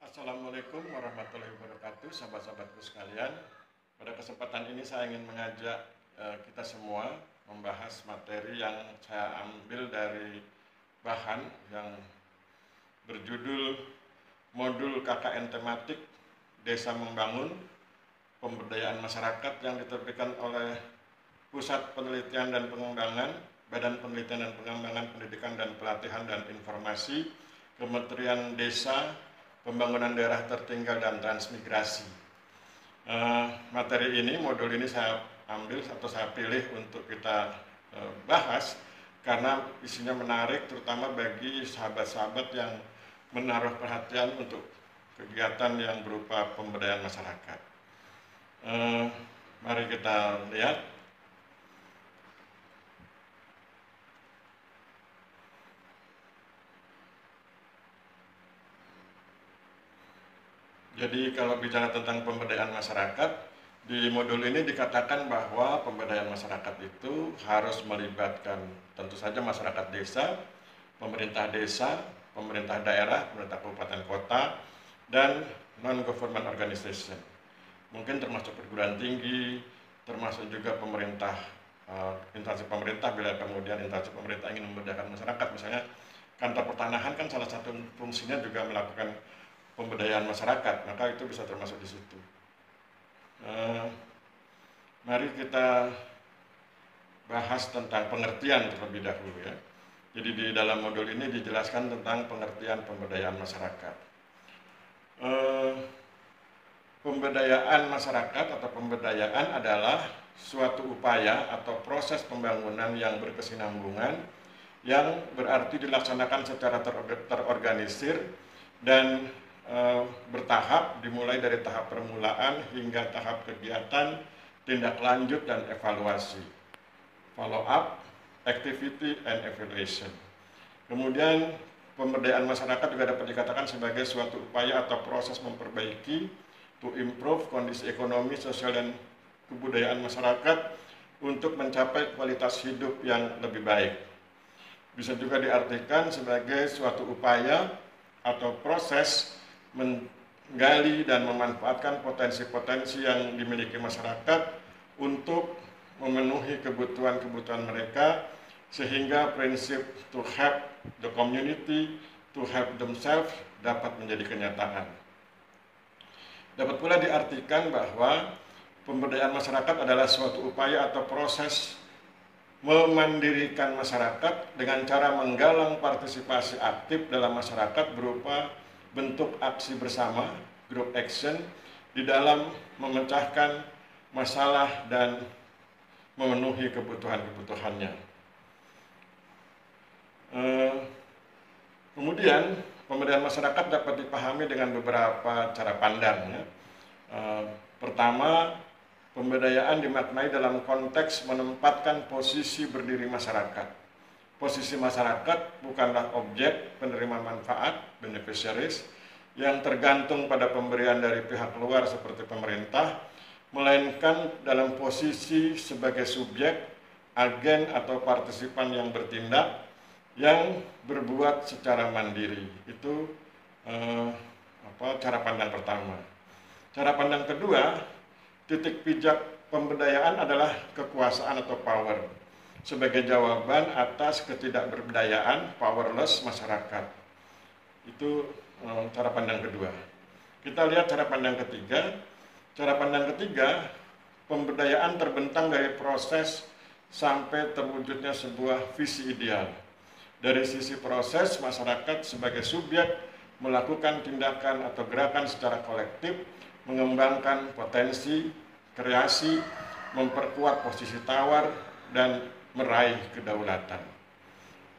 Assalamualaikum warahmatullahi wabarakatuh, sahabat-sahabatku sekalian. Pada kesempatan ini saya ingin mengajak kita semua membahas materi yang saya ambil dari bahan yang berjudul Modul KKN Tematik Desa Membangun Pemberdayaan Masyarakat yang diterbitkan oleh Pusat Penelitian dan Pengembangan, Badan Penelitian dan Pengembangan Pendidikan dan Pelatihan dan Informasi, Kementerian Desa, Pembangunan Daerah Tertinggal dan Transmigrasi. Materi ini, modul ini saya ambil atau saya pilih untuk kita bahas karena isinya menarik, terutama bagi sahabat-sahabat yang menaruh perhatian untuk kegiatan yang berupa pemberdayaan masyarakat. Mari kita lihat. Jadi kalau bicara tentang pemberdayaan masyarakat, di modul ini dikatakan bahwa pemberdayaan masyarakat itu harus melibatkan tentu saja masyarakat desa, pemerintah daerah, pemerintah kabupaten kota, dan non-government organization. Mungkin termasuk perguruan tinggi, termasuk juga pemerintah, instansi pemerintah bila kemudian instansi pemerintah ingin memberdayakan masyarakat. Misalnya kantor pertanahan kan salah satu fungsinya juga melakukan pemberdayaan masyarakat, maka itu bisa termasuk di situ. Mari kita bahas tentang pengertian terlebih dahulu ya. Jadi di dalam modul ini dijelaskan tentang pengertian pemberdayaan masyarakat. Pemberdayaan masyarakat atau pemberdayaan adalah suatu upaya atau proses pembangunan yang berkesinambungan yang berarti dilaksanakan secara terorganisir dan bertahap, dimulai dari tahap permulaan hingga tahap kegiatan, tindak lanjut dan evaluasi, follow up, activity and evaluation. Kemudian pemberdayaan masyarakat juga dapat dikatakan sebagai suatu upaya atau proses memperbaiki, to improve kondisi ekonomi, sosial dan kebudayaan masyarakat untuk mencapai kualitas hidup yang lebih baik. Bisa juga diartikan sebagai suatu upaya atau proses menggali dan memanfaatkan potensi-potensi yang dimiliki masyarakat untuk memenuhi kebutuhan-kebutuhan mereka sehingga prinsip to help the community, to help themselves dapat menjadi kenyataan. Dapat pula diartikan bahwa pemberdayaan masyarakat adalah suatu upaya atau proses memandirikan masyarakat dengan cara menggalang partisipasi aktif dalam masyarakat berupa bentuk aksi bersama, group action, di dalam memecahkan masalah dan memenuhi kebutuhan-kebutuhannya. Kemudian, pemberdayaan masyarakat dapat dipahami dengan beberapa cara pandang. Ya. Pertama, pemberdayaan dimaknai dalam konteks menempatkan posisi berdiri masyarakat. Posisi masyarakat bukanlah objek penerima manfaat, beneficiaries, yang tergantung pada pemberian dari pihak luar seperti pemerintah, melainkan dalam posisi sebagai subjek, agen atau partisipan yang bertindak, yang berbuat secara mandiri. Itu cara pandang pertama. Cara pandang kedua, titik pijak pemberdayaan adalah kekuasaan atau power sebagai jawaban atas ketidakberdayaan, powerless masyarakat. Itu cara pandang kedua. Kita lihat cara pandang ketiga. Cara pandang ketiga, pemberdayaan terbentang dari proses sampai terwujudnya sebuah visi ideal. Dari sisi proses, masyarakat sebagai subjek melakukan tindakan atau gerakan secara kolektif, mengembangkan potensi, kreasi, memperkuat posisi tawar, dan meraih kedaulatan.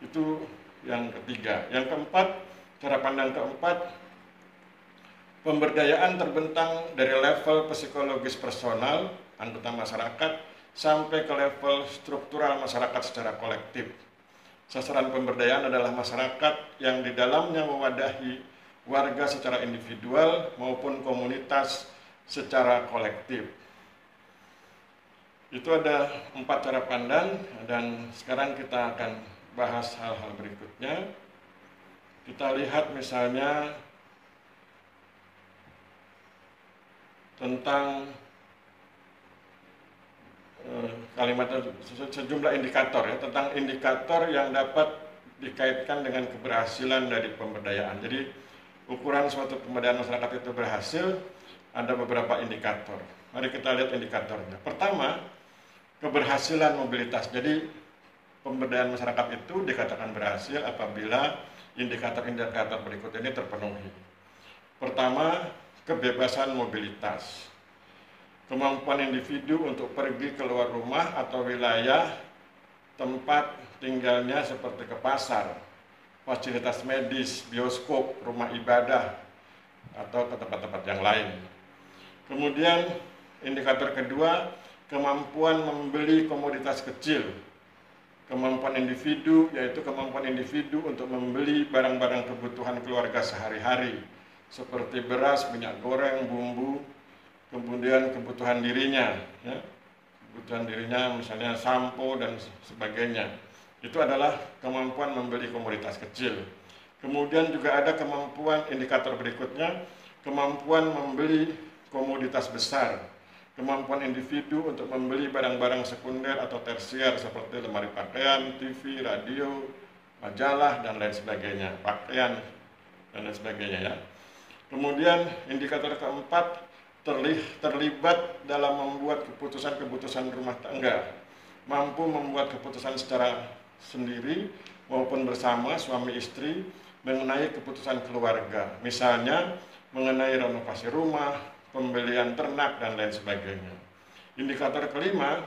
Itu yang ketiga. Yang keempat, cara pandang keempat, pemberdayaan terbentang dari level psikologis personal, anggota masyarakat, sampai ke level struktural masyarakat secara kolektif. Sasaran pemberdayaan adalah masyarakat yang di dalamnya mewadahi warga secara individual maupun komunitas secara kolektif. Itu ada 4 cara pandang dan sekarang kita akan bahas hal-hal berikutnya. Kita lihat misalnya tentang kalimat sejumlah indikator ya, tentang indikator yang dapat dikaitkan dengan keberhasilan dari pemberdayaan. Jadi ukuran suatu pemberdayaan masyarakat itu berhasil ada beberapa indikator. Mari kita lihat indikatornya. Pertama, keberhasilan mobilitas. Jadi pemberdayaan masyarakat itu dikatakan berhasil apabila indikator-indikator berikut ini terpenuhi. Pertama, kebebasan mobilitas. Kemampuan individu untuk pergi keluar rumah atau wilayah tempat tinggalnya seperti ke pasar, fasilitas medis, bioskop, rumah ibadah, atau ke tempat-tempat yang lain. Kemudian indikator kedua, kemampuan membeli komoditas kecil. Kemampuan individu, yaitu kemampuan individu untuk membeli barang-barang kebutuhan keluarga sehari-hari, seperti beras, minyak goreng, bumbu, kemudian kebutuhan dirinya, ya. Kebutuhan dirinya misalnya sampo dan sebagainya. Itu adalah kemampuan membeli komoditas kecil. Kemudian juga ada kemampuan indikator berikutnya, kemampuan membeli komoditas besar. Kemampuan individu untuk membeli barang-barang sekunder atau tersier seperti lemari pakaian, TV, radio, majalah, dan lain sebagainya, pakaian, dan lain sebagainya ya. Kemudian indikator keempat, terlibat dalam membuat keputusan-keputusan rumah tangga, mampu membuat keputusan secara sendiri maupun bersama suami istri mengenai keputusan keluarga, misalnya mengenai renovasi rumah, pembelian ternak, dan lain sebagainya. Indikator kelima,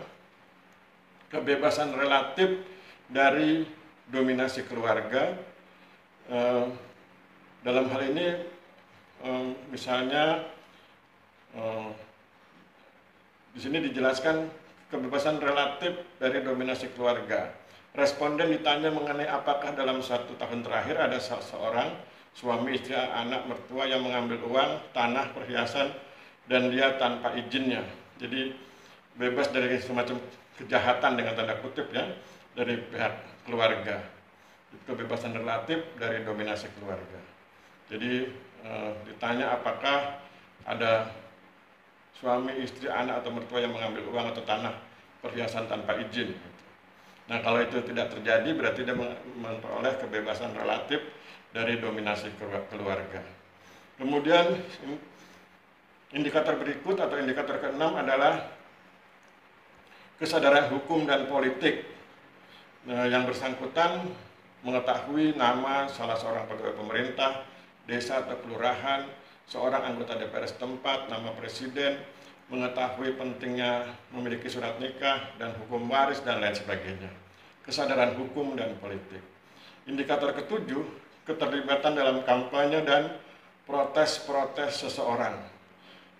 kebebasan relatif dari dominasi keluarga. Dalam hal ini misalnya di sini dijelaskan kebebasan relatif dari dominasi keluarga. Responden ditanya mengenai apakah dalam 1 tahun terakhir ada seorang suami, istri, anak, mertua yang mengambil uang, tanah, perhiasan, dan dia tanpa izinnya. Jadi bebas dari semacam kejahatan dengan tanda kutip ya, dari pihak keluarga. Kebebasan relatif dari dominasi keluarga. Jadi ditanya apakah ada suami, istri, anak, atau mertua yang mengambil uang atau tanah, perhiasan tanpa izin. Nah, kalau itu tidak terjadi, berarti dia memperoleh kebebasan relatif dari dominasi keluarga. Kemudian indikator berikut atau indikator keenam adalah kesadaran hukum dan politik. Nah, yang bersangkutan mengetahui nama salah seorang pegawai pemerintah, desa atau kelurahan, seorang anggota DPR setempat, nama presiden, mengetahui pentingnya memiliki surat nikah dan hukum waris, dan lain sebagainya. Kesadaran hukum dan politik. Indikator ketujuh, keterlibatan dalam kampanye dan protes-protes seseorang.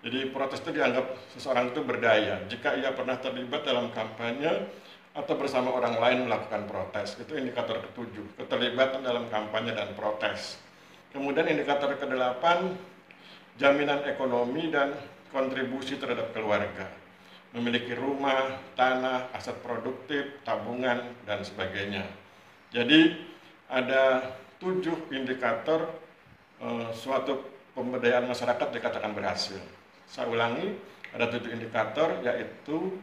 Jadi protes itu dianggap seseorang itu berdaya jika ia pernah terlibat dalam kampanye atau bersama orang lain melakukan protes. Itu indikator ketujuh, keterlibatan dalam kampanye dan protes. Kemudian indikator kedelapan, jaminan ekonomi dan kontribusi terhadap keluarga, memiliki rumah, tanah, aset produktif, tabungan, dan sebagainya. Jadi ada 7 indikator suatu pemberdayaan masyarakat dikatakan berhasil. Saya ulangi, ada 7 indikator, yaitu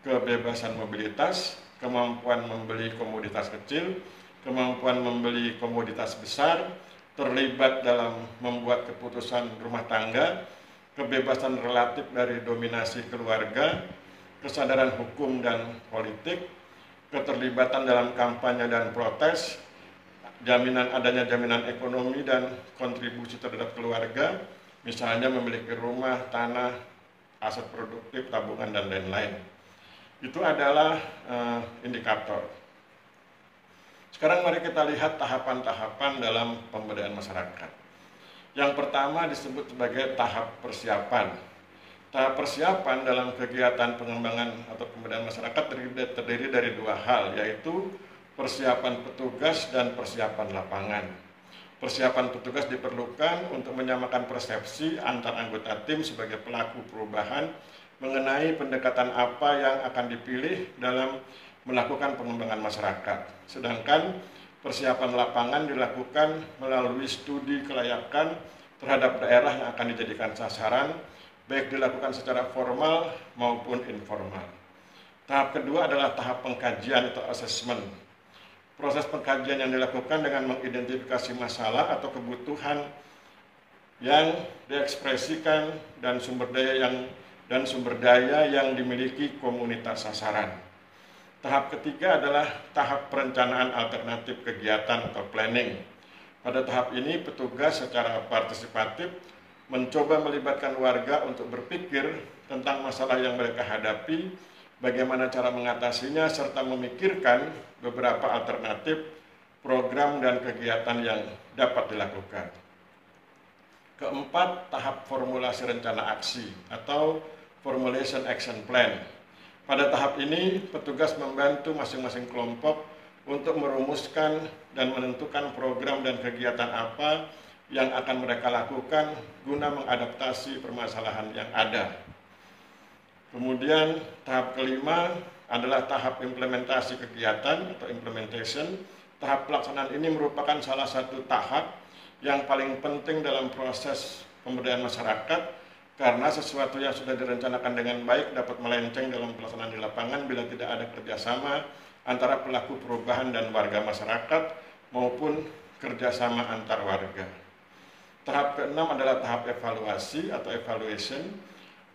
kebebasan mobilitas, kemampuan membeli komoditas kecil, kemampuan membeli komoditas besar, terlibat dalam membuat keputusan rumah tangga, kebebasan relatif dari dominasi keluarga, kesadaran hukum dan politik, keterlibatan dalam kampanye dan protes, adanya jaminan ekonomi dan kontribusi terhadap keluarga, misalnya memiliki rumah, tanah, aset produktif, tabungan, dan lain-lain. Itu adalah indikator. Sekarang mari kita lihat tahapan-tahapan dalam pemberdayaan masyarakat. Yang pertama disebut sebagai tahap persiapan. Tahap persiapan dalam kegiatan pengembangan atau pemberdayaan masyarakat terdiri dari 2 hal, yaitu persiapan petugas dan persiapan lapangan. Persiapan petugas diperlukan untuk menyamakan persepsi antar anggota tim sebagai pelaku perubahan mengenai pendekatan apa yang akan dipilih dalam melakukan pengembangan masyarakat. Sedangkan persiapan lapangan dilakukan melalui studi kelayakan terhadap daerah yang akan dijadikan sasaran baik dilakukan secara formal maupun informal. Tahap kedua adalah tahap pengkajian atau assessment. Proses pengkajian yang dilakukan dengan mengidentifikasi masalah atau kebutuhan yang diekspresikan dan sumber daya yang dimiliki komunitas sasaran. Tahap ketiga adalah tahap perencanaan alternatif kegiatan atau planning. Pada tahap ini petugas secara partisipatif mencoba melibatkan warga untuk berpikir tentang masalah yang mereka hadapi, bagaimana cara mengatasinya, serta memikirkan beberapa alternatif program dan kegiatan yang dapat dilakukan. Keempat, tahap formulasi rencana aksi atau Formulation Action Plan. Pada tahap ini, petugas membantu masing-masing kelompok untuk merumuskan dan menentukan program dan kegiatan apa yang akan mereka lakukan guna mengadaptasi permasalahan yang ada. Kemudian tahap kelima adalah tahap implementasi kegiatan atau implementation. Tahap pelaksanaan ini merupakan salah satu tahap yang paling penting dalam proses pemberdayaan masyarakat, karena sesuatu yang sudah direncanakan dengan baik dapat melenceng dalam pelaksanaan di lapangan bila tidak ada kerjasama antara pelaku perubahan dan warga masyarakat maupun kerjasama antar warga. Tahap keenam adalah tahap evaluasi atau evaluation.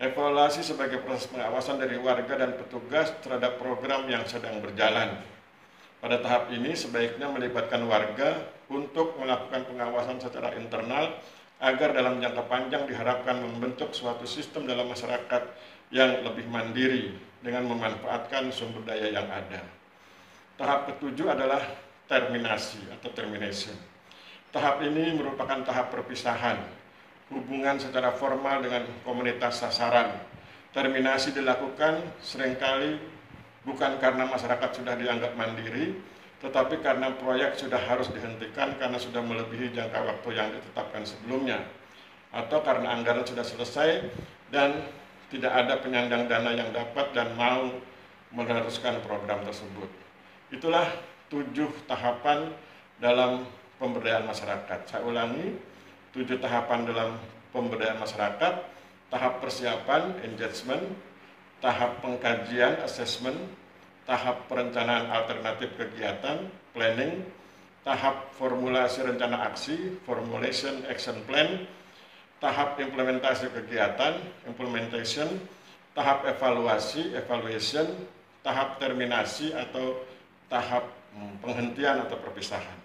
Evaluasi sebagai proses pengawasan dari warga dan petugas terhadap program yang sedang berjalan. Pada tahap ini sebaiknya melibatkan warga untuk melakukan pengawasan secara internal agar dalam jangka panjang diharapkan membentuk suatu sistem dalam masyarakat yang lebih mandiri dengan memanfaatkan sumber daya yang ada. Tahap ketujuh adalah terminasi atau termination. Tahap ini merupakan tahap perpisahan hubungan secara formal dengan komunitas sasaran. Terminasi dilakukan seringkali bukan karena masyarakat sudah dianggap mandiri, tetapi karena proyek sudah harus dihentikan karena sudah melebihi jangka waktu yang ditetapkan sebelumnya, atau karena anggaran sudah selesai dan tidak ada penyandang dana yang dapat dan mau meneruskan program tersebut. Itulah 7 tahapan dalam pemberdayaan masyarakat. Saya ulangi, 7 tahapan dalam pemberdayaan masyarakat: tahap persiapan, engagement; tahap pengkajian, assessment; tahap perencanaan alternatif kegiatan, planning; tahap formulasi rencana aksi, formulation action plan; tahap implementasi kegiatan, implementation; tahap evaluasi, evaluation; tahap terminasi atau tahap penghentian atau perpisahan.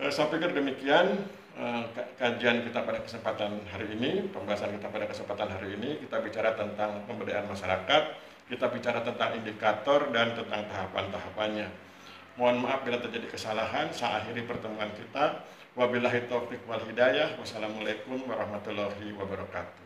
Saya pikir demikian kajian kita pada kesempatan hari ini, pembahasan kita pada kesempatan hari ini. Kita bicara tentang pemberdayaan masyarakat, kita bicara tentang indikator dan tentang tahapan-tahapannya. Mohon maaf bila terjadi kesalahan. Saya akhiri pertemuan kita. Wabillahi taufiq wal hidayah. Wassalamualaikum warahmatullahi wabarakatuh.